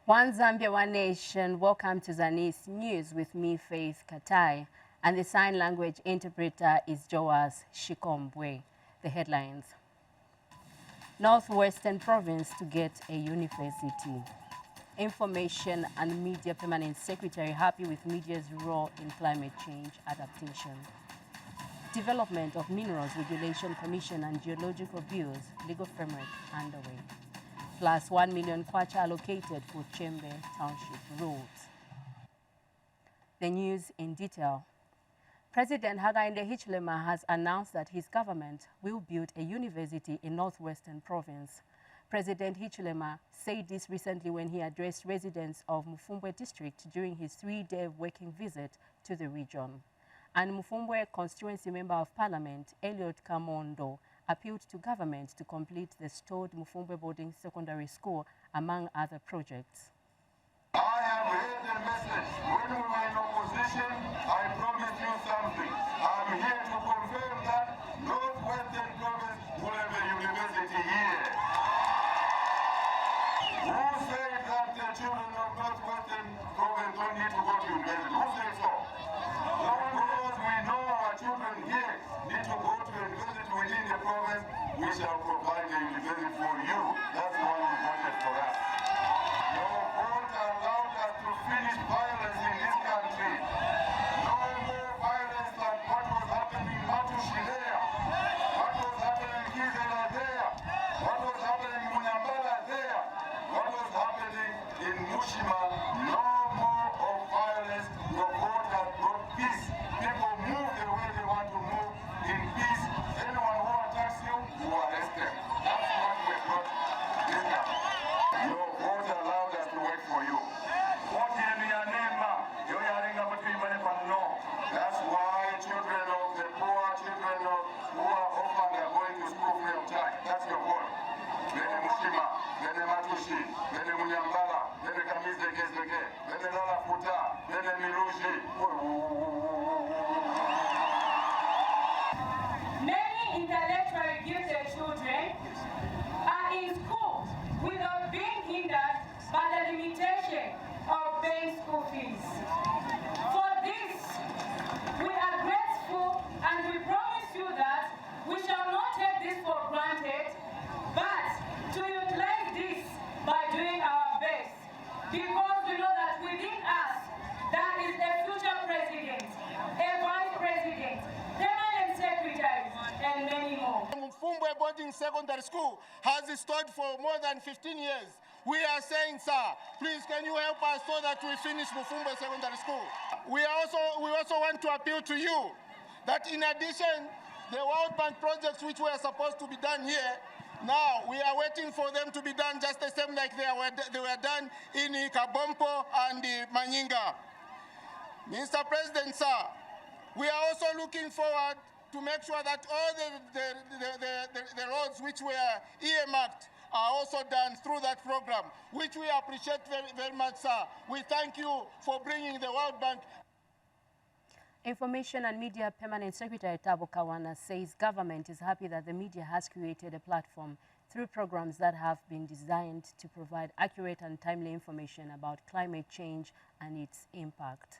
One Zambia, one nation. Welcome to Zanis News with me, Faith Katai. And the sign language interpreter is Joas Shikombwe. The headlines. Northwestern Province to get a university. Information and Media Permanent Secretary happy with media's role in climate change adaptation. Development of Minerals Regulation Commission and Geological Bills, legal framework underway. Plus 1 million kwacha allocated for Chembe Township roads. The news in detail. President Hakainde Hichilema has announced that his government will build a university in Northwestern Province. President Hichilema said this recently when he addressed residents of Mufumbwe district during his 3-day working visit to the region. And Mufumbwe constituency member of parliament, Elliot Kamondo, appealed to government to complete the stalled Mufumbwe boarding secondary school, among other projects. I have heard the message. When we were in opposition, I promised you something. I'm here to confirm that Northwestern Province will have a university here. Who said that the children of Northwestern Province don't need to go to university? Who said so? Because we know our children here need to go to university within the province, we shall provide a university for you. That's why you voted for us. Your vote allowed us to finish violence in this country. No more violence like what was happening in Matushilea, what was happening in Kizela there, what was happening in Munyambala there, what was happening in Mushima. No more of violence. Your vote has brought peace. People move the way they want to move in peace. Anyone who attacks you, you arrest them. That's what we brought this time. Your vote allowed us to wait for you. That's why children of the poor, children of who are orphaned are going to school free of charge. That's your vote. Bene Mushima, Bene Matushi, Bene Munyambala, Bene Kamizegezege, Bene Lalafuta, Bene Miruji. Many intellectually gifted children are in school without being hindered by the limitation of paying school fees. For this, we are grateful and we promise you that we shall not take this for granted, but to utilize this by doing our best, because we know that within us there is a future president, a vice president, permanent secretaries, and many more. Mufumbwe Boarding Secondary School has stood for more than 15 years. We are saying, sir, please can you help us so that we finish Mufumbwe Secondary School? We also want to appeal to you that in addition, the World Bank projects which were supposed to be done here, now we are waiting for them to be done just the same like they were done in Kabompo and Manyinga. Mr. President, sir, we are also looking forward to make sure that all the roads which were earmarked are also done through that program, which we appreciate very, very much, sir. We thank you for bringing the World Bank. Information and Media Permanent Secretary Tabo Kawana says government is happy that the media has created a platform through programs that have been designed to provide accurate and timely information about climate change and its impact.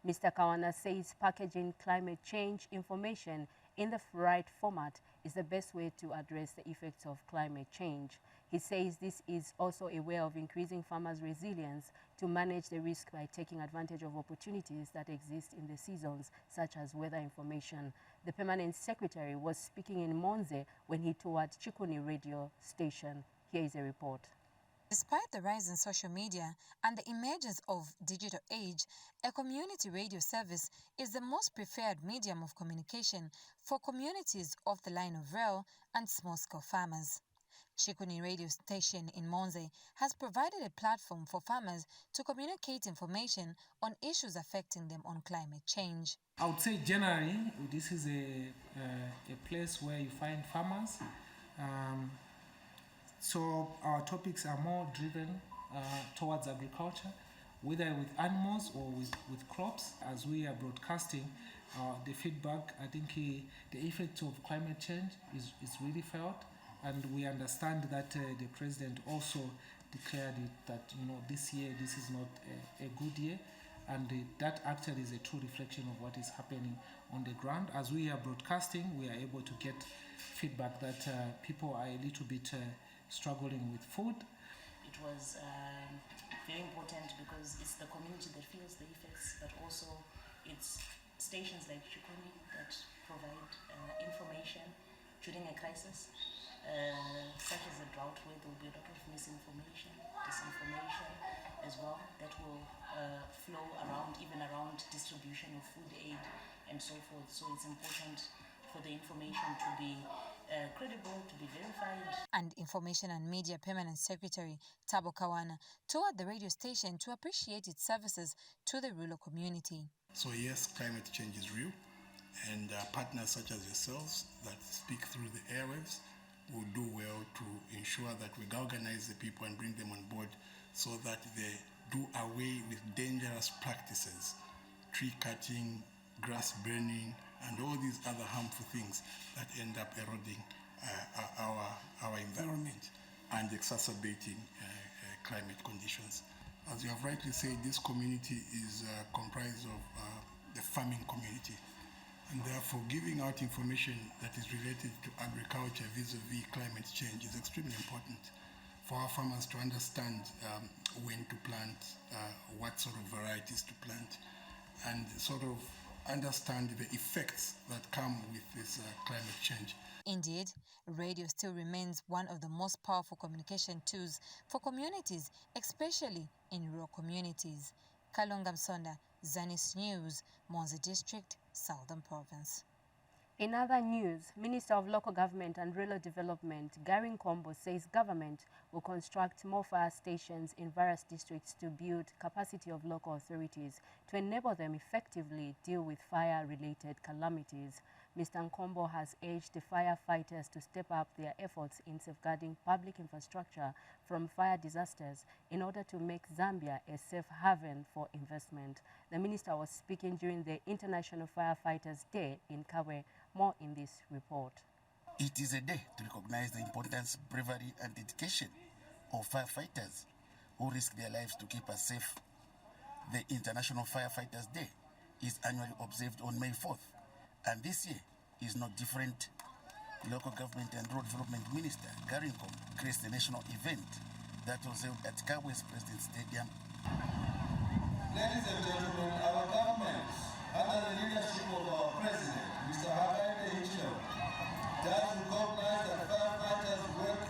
Mr. Kawana says packaging climate change information in the right format is the best way to address the effects of climate change. He says this is also a way of increasing farmers' resilience to manage the risk by taking advantage of opportunities that exist in the seasons, such as weather information. The permanent secretary was speaking in Monze when he toured Chikuni radio station. Here is a report. Despite the rise in social media and the emergence of digital age, a community radio service is the most preferred medium of communication for communities off the line of rail and small-scale farmers. Chikuni radio station in Monze has provided a platform for farmers to communicate information on issues affecting them on climate change. I would say generally this is a place where you find farmers. So our topics are more driven towards agriculture, whether with animals or with crops. As we are broadcasting the feedback, I think the effect of climate change is really felt, and we understand that the President also declared it that this year this is not a good year, and that actually is a true reflection of what is happening on the ground. As we are broadcasting, we are able to get feedback that people are a little bit struggling with food. It was very important because it's the community that feels the effects, but also it's stations like Chikoni that provide information during a crisis, such as a drought, where there will be a lot of misinformation, disinformation as well, that will flow around, even around distribution of food aid and so forth. So it's important for the information to be credible, to be verified. And Information and Media Permanent Secretary Thabo Kawana toured the radio station to appreciate its services to the rural community. So yes, climate change is real, and partners such as yourselves that speak through the airwaves will do well to ensure that we galvanize the people and bring them on board so that they do away with dangerous practices, tree cutting, grass burning, and all these other harmful things that end up eroding our environment and exacerbating climate conditions. As you have rightly said, this community is comprised of the farming community, and therefore giving out information that is related to agriculture vis-a-vis climate change is extremely important for our farmers to understand when to plant, what sort of varieties to plant, and sort of understand the effects that come with this climate change. Indeed, radio still remains one of the most powerful communication tools for communities, especially in rural communities. Kalonga Msonda, Zanis News, Monzi District, Southern Province. In other news, Minister of Local Government and Rural Development, Gary Nkombo, says government will construct more fire stations in various districts to build capacity of local authorities to enable them effectively deal with fire-related calamities. Mr. Nkombo has urged the firefighters to step up their efforts in safeguarding public infrastructure from fire disasters in order to make Zambia a safe haven for investment. The minister was speaking during the International Firefighters Day in Kabwe. More in this report. It is a day to recognize the importance, bravery and dedication of firefighters who risk their lives to keep us safe. The International Firefighters Day is annually observed on May 4th, and this year is not different. Local Government and Rural Development Minister Gary Nkombo graced the national event that was held at Kabwe's President Stadium. Ladies and gentlemen, our government, under the leadership of our President, Mr. does recognize that firefighters work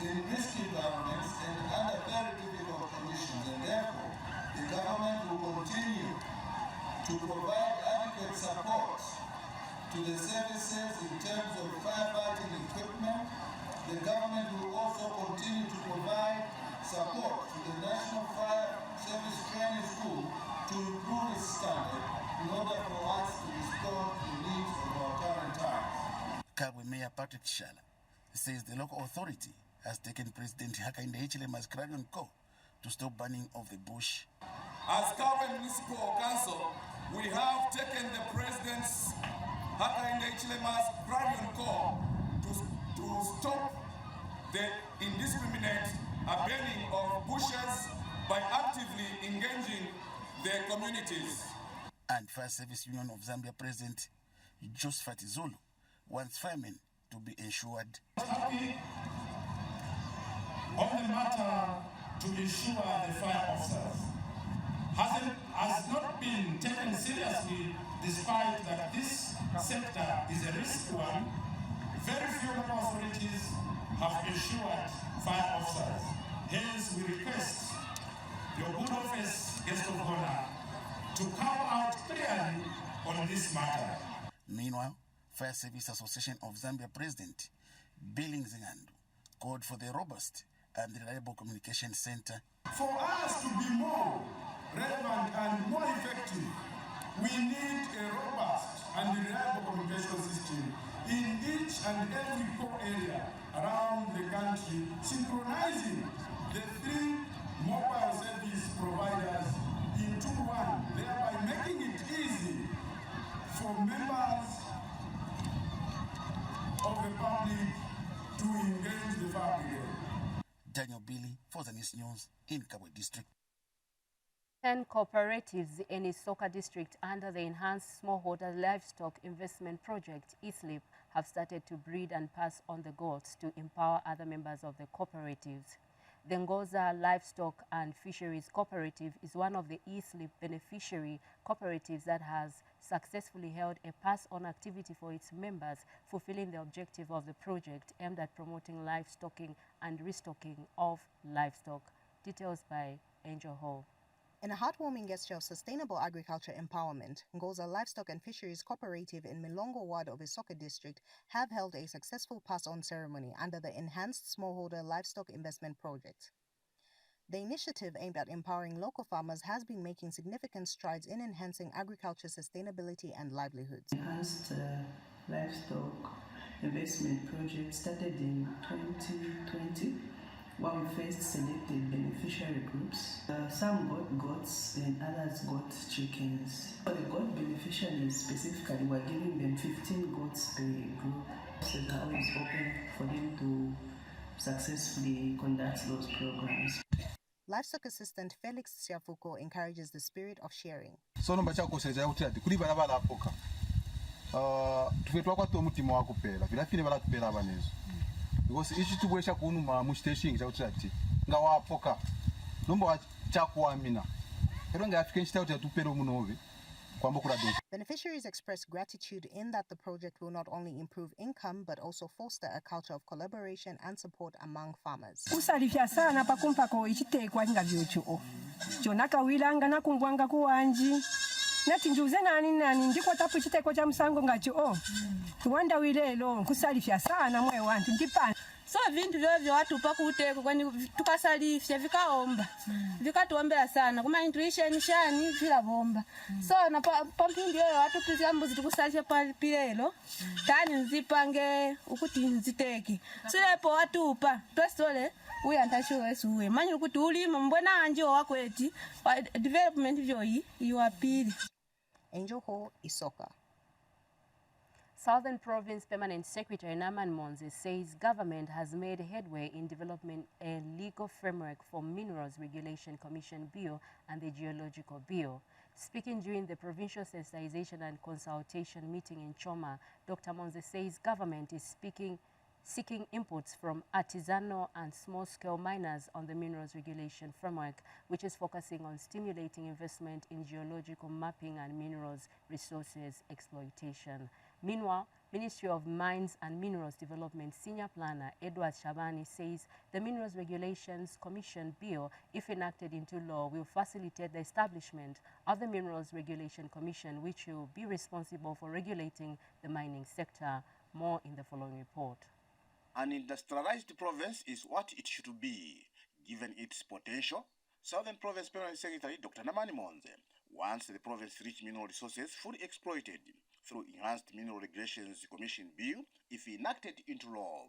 in risky environments and under very difficult conditions, and therefore the government will continue to provide adequate support to the services in terms of firefighting equipment. The government will also continue to provide support to the National Fire Service Training School to improve its standard in order for us to respond to the needs of our current times. Kabwe Mayor Patrick Shala says the local authority has taken President Hakainde Hichilema's clarion call to stop burning of the bush. As Kabwe Municipal Council, we have taken the President's Hakainde Hichilema's clarion call to stop the indiscriminate burning of bushes by actively engaging the communities. And Fire Service Union of Zambia President Josephat Zulu wants firemen to be ensured. Happy on the matter to ensure the fire officers has not been taken seriously, despite that this sector is a risky one. Very few local authorities have ensured fire officers. Hence, we request your good office, guest of honor, to come out clearly on this matter. Meanwhile, Fire Service Association of Zambia President Billings Ngandu called for the robust and reliable communication center. For us to be more relevant and more effective, we need a robust and reliable communication system in each and every core area around the country, synchronizing the three mobile service providers into one, thereby making it easy for members of the public to engage the fire brigade. Daniel Billy for Zanis News in Kabwe District. 10 cooperatives in Isoka district under the Enhanced Smallholder Livestock Investment Project, ESLIP, have started to breed and pass on the goats to empower other members of the cooperatives. The Ngoza Livestock and Fisheries Cooperative is one of the ESLIP beneficiary cooperatives that has successfully held a pass-on activity for its members, fulfilling the objective of the project aimed at promoting livestocking and restocking of livestock. Details by Angel Hall. In a heartwarming gesture of sustainable agriculture empowerment, Ngoza Livestock and Fisheries Cooperative in Milongo Ward of Isoka District have held a successful pass-on ceremony under the Enhanced Smallholder Livestock Investment Project. The initiative aimed at empowering local farmers has been making significant strides in enhancing agriculture sustainability and livelihoods. Enhanced Livestock Investment Project started in 2020. Where we first selected beneficiary groups. Some got goats and others got chickens. For the goat beneficiaries specifically, we're giving them 15 goats per group. So now it's open for them to successfully conduct those programs. Livestock Assistant Felix Siafuko encourages the spirit of sharing. So nomba chakuseza kuti ati kuli bala bala apoka. Tufetwa kwa to mutima wako pera. Vilafine bala tupera banezo. Because ichi tubwesha kunuma mushiteshingi chakuti ati ngawapoka nomba chakuamina ero ngafike nchitauti atupero munove kwamba kuladoka. Beneficiaries express gratitude in that the project will not only improve income but also foster a culture of collaboration and support among farmers. Usalifya sana pakumpako ichitekwa ngavyocho jonaka wilanga nakumbwanga kuwanji nati njuze nani ndiko tapu chiteko cha msango ngacho tuwanda wilelo kusalifya sana mwe wantu ndipana so vintu vyo watu pakuteko kwani tukasalifya vikaomba vikatuombea sana kuma intuition shani vila bomba so na pampindi yo watu pizia mbuzi tukusalifya palipilelo tani nzipange ukuti nziteke silepo watupa twesole uya ntashowe suwe manyi ukuthi ulima mbona anje wakweti development vyoyi iwapili. Angel Hall, Isoka. Southern Province Permanent Secretary Naman Monze says government has made headway in developing a legal framework for Minerals Regulation Commission Bill and the Geological Bill. Speaking during the Provincial Sensitization and Consultation meeting in Choma, Dr. Monze says government is seeking inputs from artisanal and small-scale miners on the Minerals Regulation Framework, which is focusing on stimulating investment in geological mapping and minerals resources exploitation. Meanwhile, Ministry of Mines and Minerals Development Senior Planner Edward Shabani says the Minerals Regulations Commission Bill, if enacted into law, will facilitate the establishment of the Minerals Regulation Commission, which will be responsible for regulating the mining sector. More in the following report. An industrialized province is what it should be, given its potential. Southern Province Permanent Secretary Dr. Namani Monze wants the province's rich mineral resources fully exploited through Enhanced Mineral Regulations Commission Bill if enacted into law.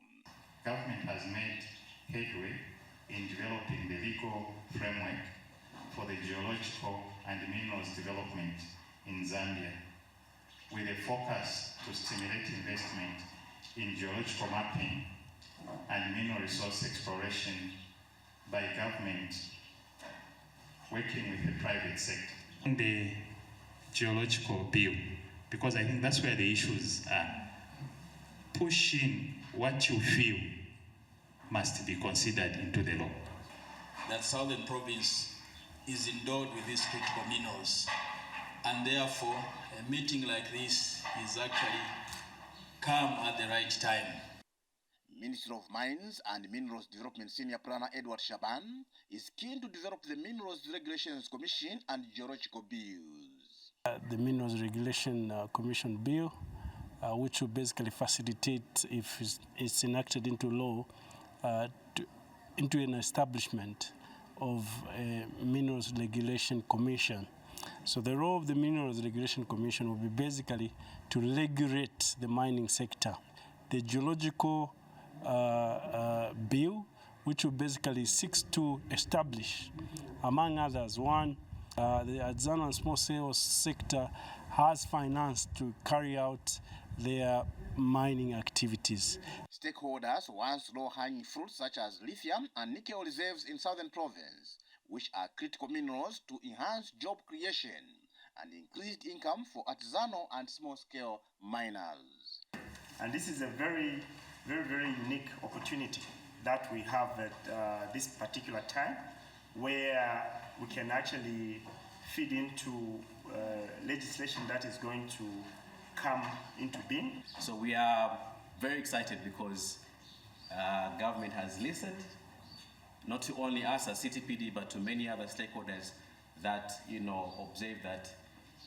Government has made headway in developing the legal framework for the geological and minerals development in Zambia, with a focus to stimulate investment in geological mapping and mineral resource exploration by government working with the private sector. The geological bill, because I think that's where the issues are. Pushing what you feel must be considered into the law. That Southern Province is endowed with these critical minerals, and therefore a meeting like this is actually come at the right time. Minister of Mines and Minerals Development Senior Planner Edward Shaban is keen to develop the Minerals Regulations Commission and Geological Bills. The Minerals Regulation Commission Bill, which will basically facilitate, if it's enacted into law, into an establishment of a Minerals Regulation Commission. So the role of the Minerals Regulation Commission will be basically to regulate the mining sector. The geological bill, which will basically seeks to establish, among others, one, the artisanal and small sales sector has finance to carry out their mining activities. Stakeholders want low-hanging fruits such as lithium and nickel reserves in Southern Province, which are critical minerals to enhance job creation and increased income for artisanal and small-scale miners. And this is a very, very, very unique opportunity that we have at this particular time, where we can actually feed into legislation that is going to come into being. So we are very excited because government has listened, not to only us as CTPD, but to many other stakeholders that, observe that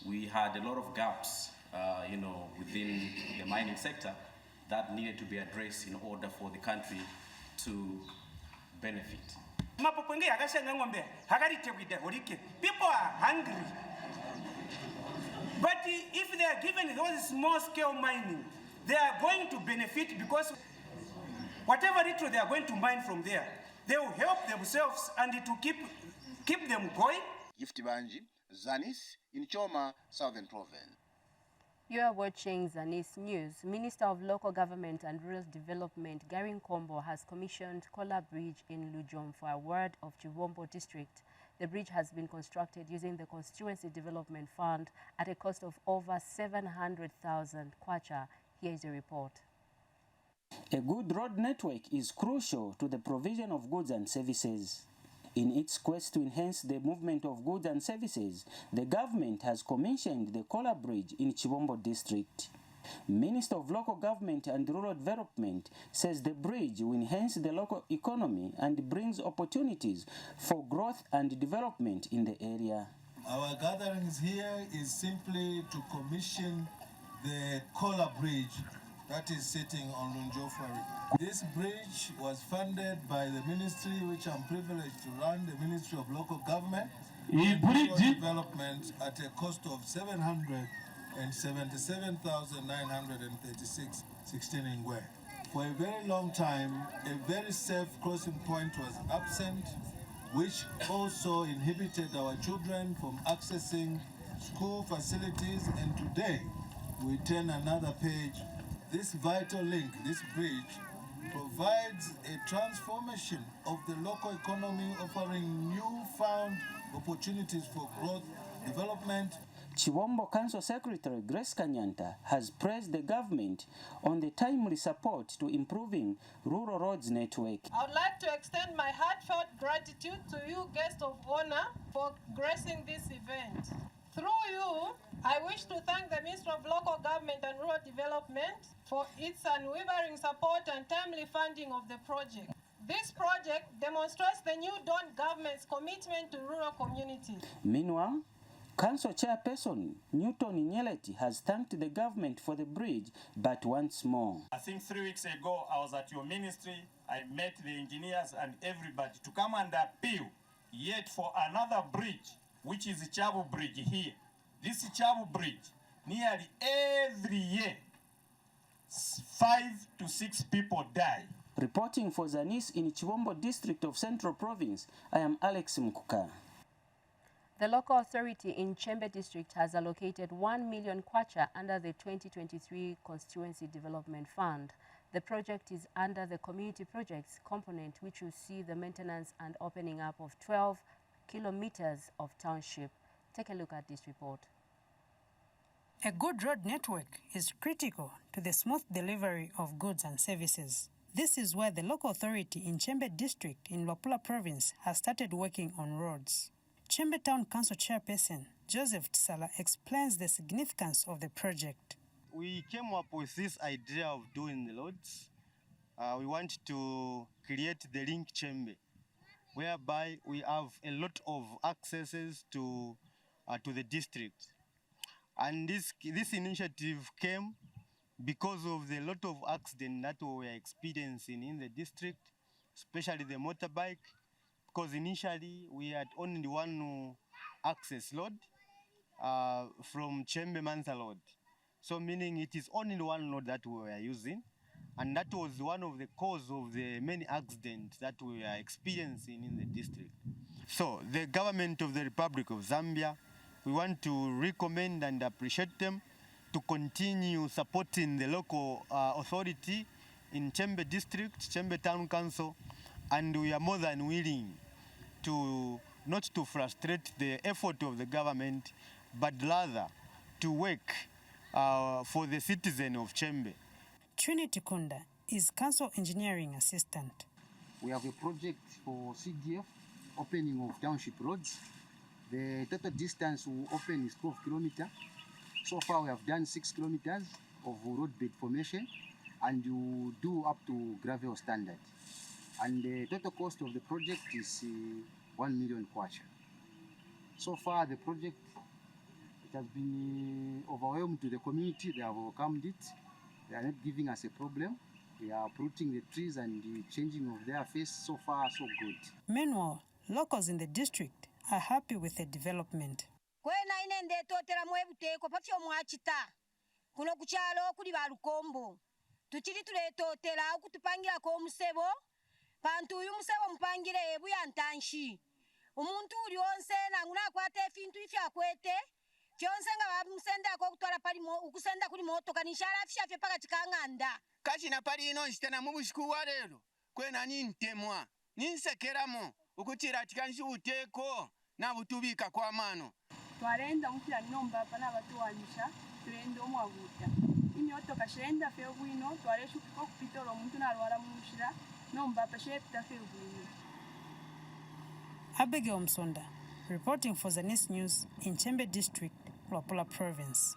we had a lot of gaps, within the mining sector that needed to be addressed in order for the country to benefit. People are hungry. But if they are given those small-scale mining, they are going to benefit because whatever little they are going to mine from there, they will help themselves and to keep them going. Gift Banji, Zanis, in Choma, Southern Province. You are watching Zanis News. Minister of Local Government and Rural Development, Gary Nkombo, has commissioned Kola Bridge in Lujom for a ward of Chivombo district. The bridge has been constructed using the Constituency Development Fund at a cost of over 700,000 kwacha. Here is a report. A good road network is crucial to the provision of goods and services. In its quest to enhance the movement of goods and services, the government has commissioned the Kola Bridge in Chivombo district. Minister of Local Government and Rural Development says the bridge will enhance the local economy and brings opportunities for growth and development in the area. Our gatherings here is simply to commission the Kola Bridge that is sitting on Lunjofari. This bridge was funded by the ministry which I'm privileged to run, the Ministry of Local Government and Rural Development, at a cost of 777,936 16 ingwe. For a very long time, a very safe crossing point was absent, which also inhibited our children from accessing school facilities, and today we turn another page. This vital link, this bridge, provides a transformation of the local economy, offering newfound opportunities for growth, development. Chivombo Council Secretary Grace Kanyanta has praised the government on the timely support to improving rural roads network. I would like to extend my heartfelt gratitude to you, guests of honor, for gracing this event. Through you, I wish to thank the Ministry of Local Government and Rural Development for its unwavering support and timely funding of the project. This project demonstrates the new Dawn government's commitment to rural communities. Meanwhile, Council Chairperson Newton Nyeleti has thanked the government for the bridge, but once more. I think 3 weeks ago I was at your ministry. I met the engineers and everybody to come and appeal yet for another bridge, which is the Chabu Bridge here. This Chabu Bridge, nearly every year, 5 to 6 people die. Reporting for Zanis in Chivombo district of Central Province, I am Alex Mkuka. The local authority in Chembe district has allocated 1 million kwacha under the 2023 Constituency Development Fund. The project is under the community projects component, which will see the maintenance and opening up of 12 kilometers of township. Take a look at this report. A good road network is critical to the smooth delivery of goods and services. This is why the local authority in Chembe district in Luapula province has started working on roads. Chembe Town Council Chairperson Joseph Tisala explains the significance of the project. We came up with this idea of doing the roads. We want to create the link Chembe, whereby we have a lot of accesses to the district. And this initiative came because of the lot of accidents that we were experiencing in the district, especially the motorbike, because initially we had only one access road from Chembe Mansa Road. So meaning it is only one road that we were using, and that was one of the cause of the many accidents that we are experiencing in the district. So the government of the Republic of Zambia, we want to recommend and appreciate them to continue supporting the local authority in Chembe District, Chembe Town Council, and we are more than willing to not to frustrate the effort of the government, but rather to work for the citizen of Chembe. Trinity Kunda is Council Engineering Assistant. We have a project for CDF, opening of township roads. The total distance we open is 12 kilometers. So far we have done 6 kilometers of roadbed formation, and you do up to gravel standard. And the total cost of the project is 1 million kwacha. So far the project, it has been overwhelmed to the community. They have welcomed it. They are not giving us a problem. We are uprooting the trees and the changing of their face. So far, so good. Meanwhile, locals in the district are happy with the development. Kwena inende totera mwebuteko patio mwachita kuno kuchalo kuli balukombo tuchiri tuletotera okutupangira ko musebo pantu uyu musebo mpangire ebu ya ntanshi umuntu uli onse nanguna kwate fintu ifya kwete kyonse nga bamusenda ko kutwala pali ukusenda kuli moto kanishara afya fye paka chikanganda kachi na pali ino nshitena mu bushiku wa lero kwena nintemwa ninsekeramo ukutira atikanshi uteko na butubika kwa mano twarenda mukira nomba pana batuwanisha turenda omwaguta imyoto kashenda fe bwino twareshu ko kupitoro omuntu narwara mushira nomba pashepta fe bwino. Abigail Msonda reporting for Zanis News in Chembe District, Luapula Province.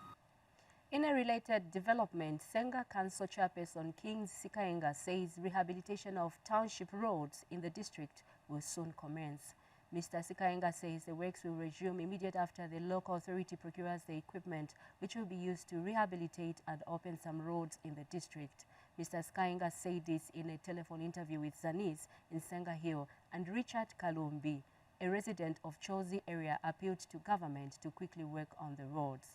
In a related development, Senga Council Chairperson King Sikaenga says rehabilitation of township roads in the district will soon commence. Mr. Sikaenga says the works will resume immediately after the local authority procures the equipment which will be used to rehabilitate and open some roads in the district. Mr. Sikaenga said this in a telephone interview with Zanis in Senga Hill, and Richard Kalumbi, a resident of Chozi area, appealed to government to quickly work on the roads.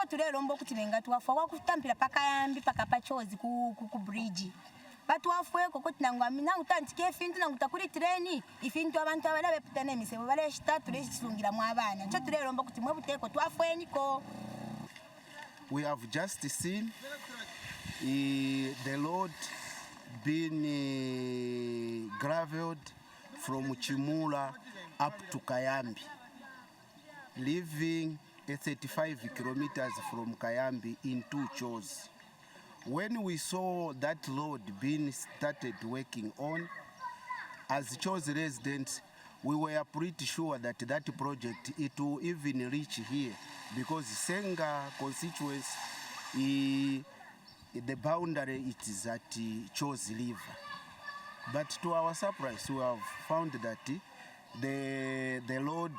Tulelombo kutibenga tuwafa kutampira pakayambi pakapachozi ku bridge batwafwe koko tinangwa minangu tantike fintu nangutakuri treni ifintu abantu abana beputane misebo bale shitatu lesungira mu abana cyo tulelombo kuti mwe buteko twafwe niko. We have just seen the road being gravelled from Chimula up to Kayambi, leaving 35 kilometers from Kayambi in 2 chores. When we saw that road being started working on, as Chose residents, we were pretty sure that that project, it will even reach here, because Senga constituency, the boundary it is at Chose River. But to our surprise, we have found that the road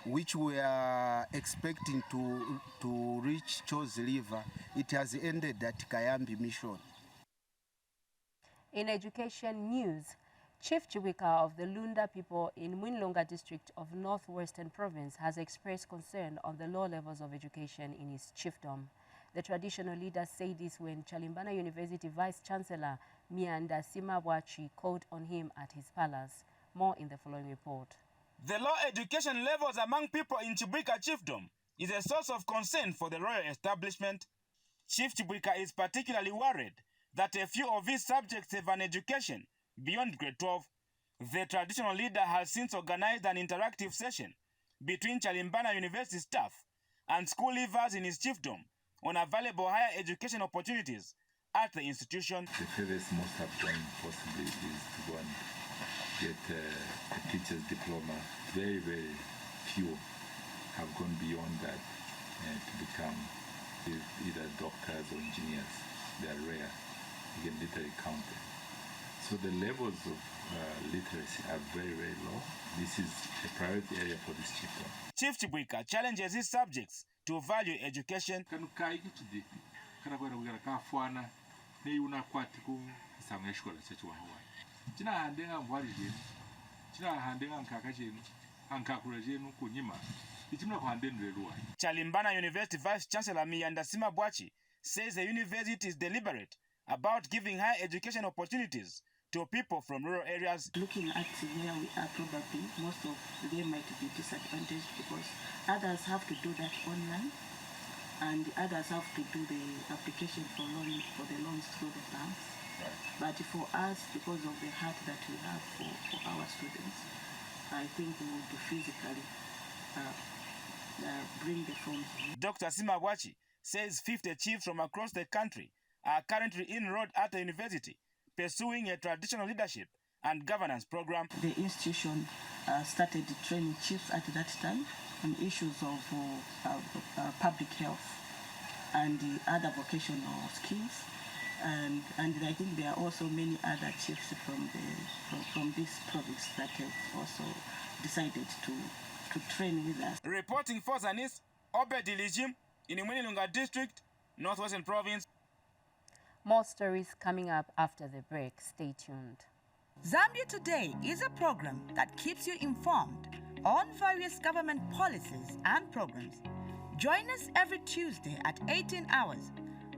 which we are expecting to reach Chose River, it has ended at Kayambi Mission. In education news, Chief Chiwika of the Lunda people in Mwinlonga district of Northwestern Province has expressed concern on the low levels of education in his chiefdom. The traditional leader said this when Chalimbana University Vice Chancellor Mianda Simabwachi called on him at his palace. More in the following report. The low education levels among people in Chibuika Chiefdom is a source of concern for the royal establishment. Chief Chibuika is particularly worried that a few of his subjects have an education beyond grade 12. The traditional leader has since organized an interactive session between Chalimbana University staff and school leavers in his chiefdom on available higher education opportunities at the institution. The furthest most have gone possibly is to go and get a teacher's diploma. Very, very few have gone beyond that to become either doctors or engineers. They are rare. You can literally count them. So the levels of literacy are very, very low. This is a priority area for this chiefdom. Chief Chibuika challenges his subjects to value education. Chalimbana University Vice Chancellor Mianda Simabwachi says the university is deliberate about giving higher education opportunities to people from rural areas. Looking at where we are, probably most of them might be disadvantaged because others have to do that online. and others have to do the application for the loans through the banks. But for us, because of the heart that we have for our students, I think we would physically bring the forms here. Dr. Sima Wachi says 50 chiefs from across the country are currently enrolled at the university, pursuing a traditional leadership and governance program. The institution started training chiefs at that time on issues of public health and the other vocational skills. And I think there are also many other chiefs from this province that have also decided to train with us. Reporting for Zanis, Obed Ilijim in Mwenilunga District, Northwestern Province. More stories coming up after the break. Stay tuned. Zambia Today is a program that keeps you informed on various government policies and programs. Join us every Tuesday at 18 hours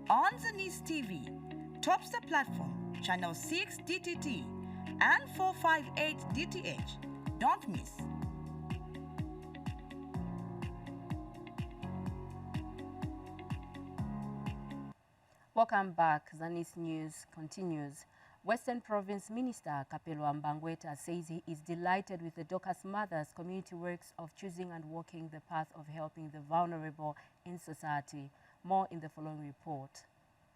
on Zanis TV, Topstar Platform, Channel 6 DTT, and 458 DTH. Don't miss. Welcome back. Zanis News continues. Western Province Minister Kapelo Mbangweta says he is delighted with the Dorcas Mothers community works of choosing and walking the path of helping the vulnerable in society. More in the following report.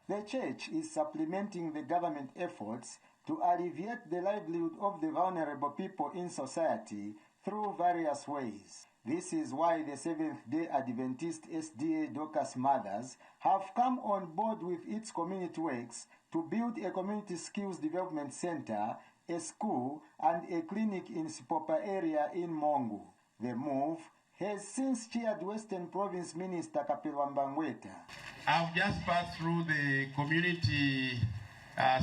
The church is supplementing the government efforts to alleviate the livelihood of the vulnerable people in society through various ways. This is why the Seventh-day Adventist SDA Dorcas Mothers have come on board with its community works to build a community skills development center, a school, and a clinic in Sipopa area in Mongu. The move has since cheered Western Province Minister Kapelo Mbangweta. I've just passed through the community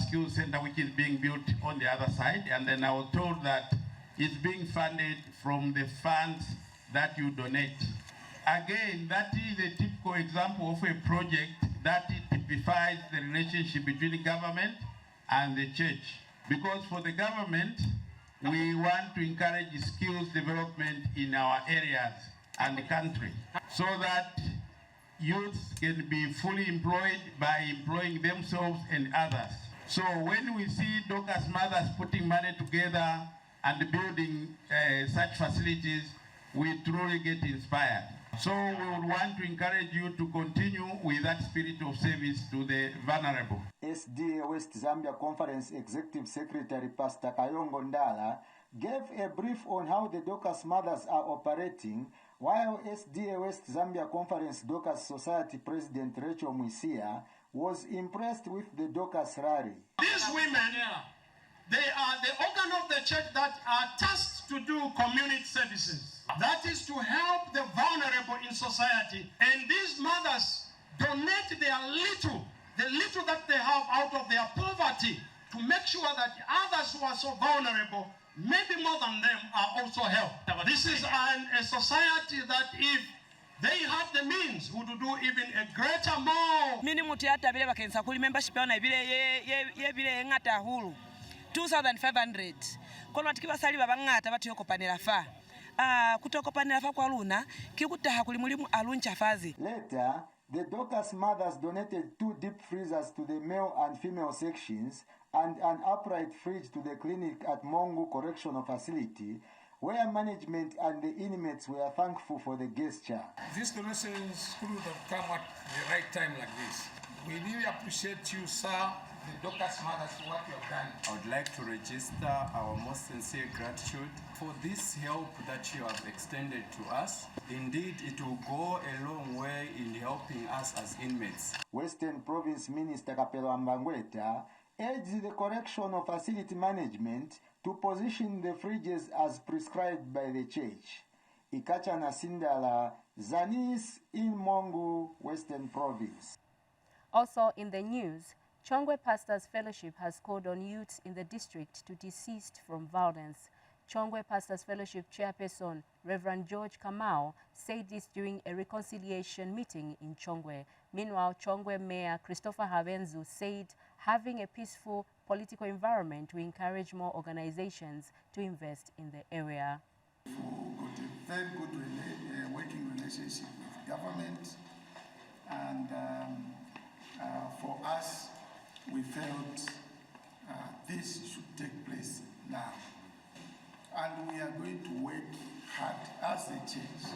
skills center which is being built on the other side, and then I was told that it's being funded from the funds that you donate. Again, that is a typical example of a project that it typifies the relationship between the government and the church. Because for the government, we want to encourage skills development in our areas and the country so that youth can be fully employed by employing themselves and others. So when we see Dorcas Mothers putting money together and building such facilities, we truly get inspired. So we would want to encourage you to continue with that spirit of service to the vulnerable. SDA West Zambia Conference Executive Secretary Pastor Kayongo Ndala gave a brief on how the Dorcas Mothers are operating, while SDA West Zambia Conference Dorcas Society President Rachel Mwisia was impressed with the Dorcas rally. These women, they are the organ of the church that are tasked to do community services. That is to help the vulnerable in society. And these mothers donate their little, the little that they have out of their poverty, to make sure that others who are so vulnerable, maybe more than them, are also helped. This is a society that if they have the means would do even a greater more. Minimum theater bile bakenza kuli membership yana bile bile ngata hulu 2,500 kono tikiba sali babangata batiyoko panela fa kutoko panela fa kwa luna kikutaha kuli mulimu aluncha fazi. Later, the Dorcas Mothers donated 2 deep freezers to the male and female sections and an upright fridge to the clinic at Mongu Correctional Facility, where management and the inmates were thankful for the gesture. These donations could have come at the right time like this. We really appreciate you, sir, the Dorcas Mothers, for what you have done. I would like to register our most sincere gratitude for this help that you have extended to us. Indeed, it will go a long way in helping us as inmates. Western Province Minister Kapelo Mbangweta urged the correctional facility management to position the fridges as prescribed by the church. Ikacha Nasindala, Zanis in Mongu, Western Province. Also in the news, Chongwe Pastors Fellowship has called on youths in the district to desist from violence. Chongwe Pastors Fellowship chairperson Reverend George Kamau said this during a reconciliation meeting in Chongwe. Meanwhile, Chongwe Mayor Christopher Havenzu said having a peaceful political environment will encourage more organizations to invest in the area. We've got a very good working relationship with government, And for us, we felt this should take place now. And we are going to work hard as a church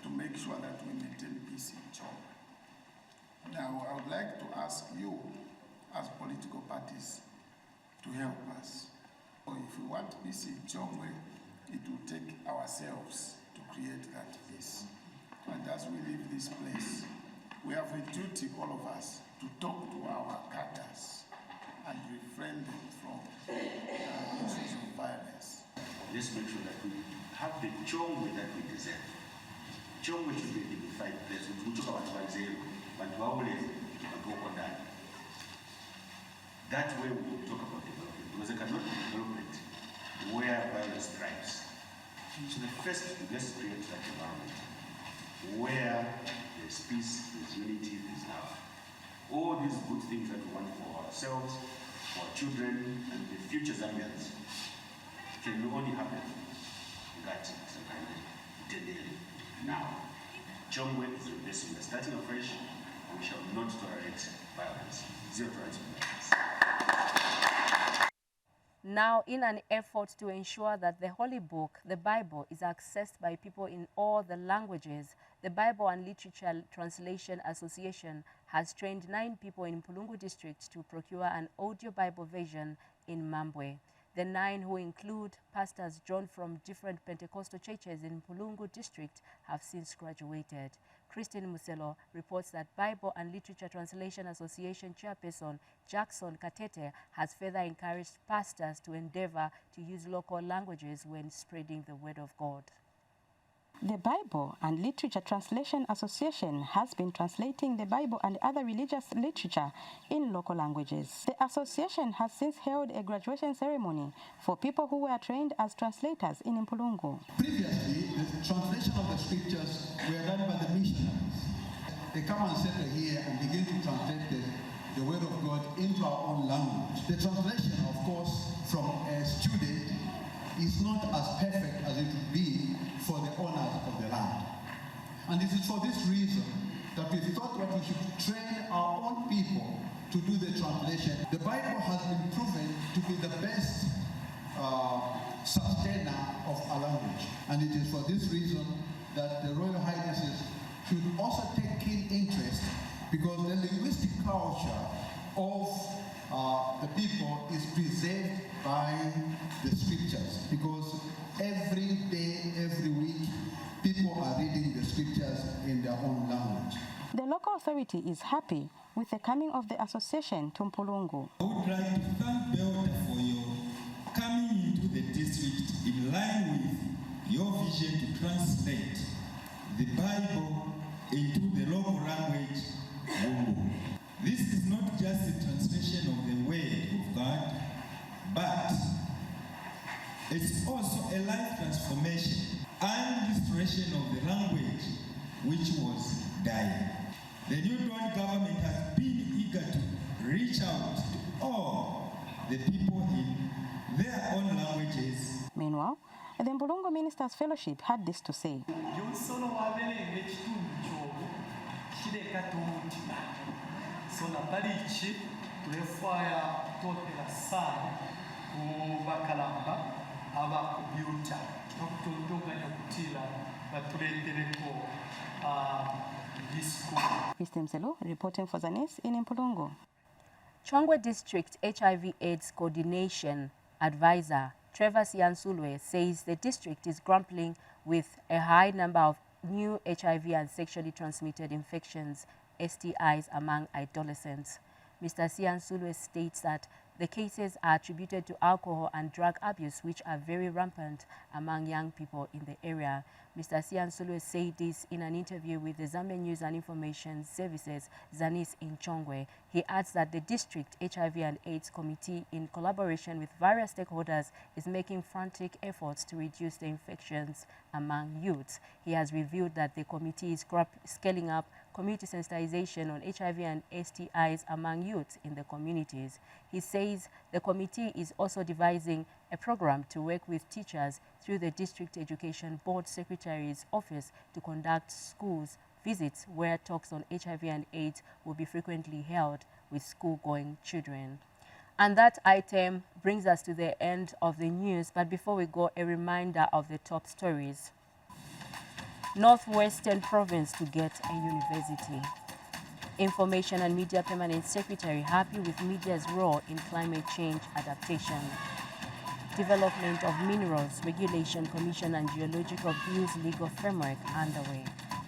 to make sure that we maintain peace in Chongwe. Now, I would like to ask you, as political parties, to help us. If we want peace in Chongwe, it will take ourselves to create that peace. And as we leave this place, we have a duty, all of us, to talk to our cadres and refrain them from issues of violence. Let's make sure that we have the Chongwe that we deserve. Chongwe should be a dignified place. We talk about Banzero, but that way we will talk about development, because there cannot be development where violence thrives. So the first, let's create that environment where there's peace, there's unity, there's love. All these good things that we want for ourselves, for our children, and the future Zambians can only happen that now. Chongwe is the best. We are starting afresh, and we shall not tolerate violence. Zero tolerance for violence. Now, in an effort to ensure that the Holy Book, the Bible, is accessed by people in all the languages, the Bible and Literature Translation Association has trained 9 people in Mpulungu district to procure an audio Bible version in Mambwe. The 9, who include pastors drawn from different Pentecostal churches in Mpulungu district, have since graduated. Christine Muselo reports that Bible and Literature Translation Association chairperson Jackson Katete has further encouraged pastors to endeavor to use local languages when spreading the word of God. The Bible and Literature Translation Association has been translating the Bible and other religious literature in local languages. The association has since held a graduation ceremony for people who were trained as translators in Mpulungu. Previously, the translation of the scriptures were done by the missionaries. They come and settle here and begin to translate the word of God into our own language. The translation, of course, from a student is not as perfect as it would be for the owners of the land. And it is for this reason that we thought that we should train our own people to do the translation. The Bible has been proven to be the best sustainer of our language. And it is for this reason that the Royal Highnesses should also take keen interest, because the linguistic culture of the people is preserved by the scriptures, because every day, every week, people are reading the scriptures in their own language. The local authority is happy with the coming of the association to Mpulungu. I would like to thank Belta for your coming into the district in line with your vision to translate the Bible into the local language, Wungu. This is not just a translation of the Word of God, but it's also a life transformation and restoration of the language which was dying. The new Dawn government has been eager to reach out to all the people in their own languages. Meanwhile, the Mpulungu Ministers Fellowship had this to say. Christine Zelo reporting for Zanis in Mpulungu. Chongwe District HIV/AIDS Coordination Advisor Trevor Siansulwe says the district is grappling with a high number of new HIV and sexually transmitted infections, STIs, among adolescents. Mr. Siansulwe states that the cases are attributed to alcohol and drug abuse, which are very rampant among young people in the area. Mr. Siansulwe said this in an interview with the Zambian News and Information Services, Zanis, in Chongwe. He adds that the District HIV and AIDS Committee, in collaboration with various stakeholders, is making frantic efforts to reduce the infections among youths. He has revealed that the committee is scaling up community sensitization on HIV and STIs among youths in the communities. He says the committee is also devising a program to work with teachers through the District Education Board Secretary's office to conduct schools visits where talks on HIV and AIDS will be frequently held with school-going children. And that item brings us to the end of the news. But before we go, a reminder of the top stories. Northwestern Province to get a university. Information and Media Permanent Secretary happy with media's role in climate change adaptation. Development of Minerals Regulation Commission and Geological Bills legal framework underway.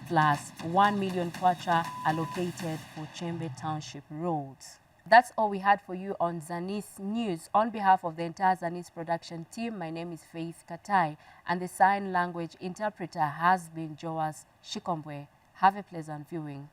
Plus 1 million kwacha allocated for Chembe Township roads. That's all we had for you on Zanis News. On behalf of the entire Zanis production team, my name is Faith Katai, and the sign language interpreter has been Joas Shikombwe. Have a pleasant viewing.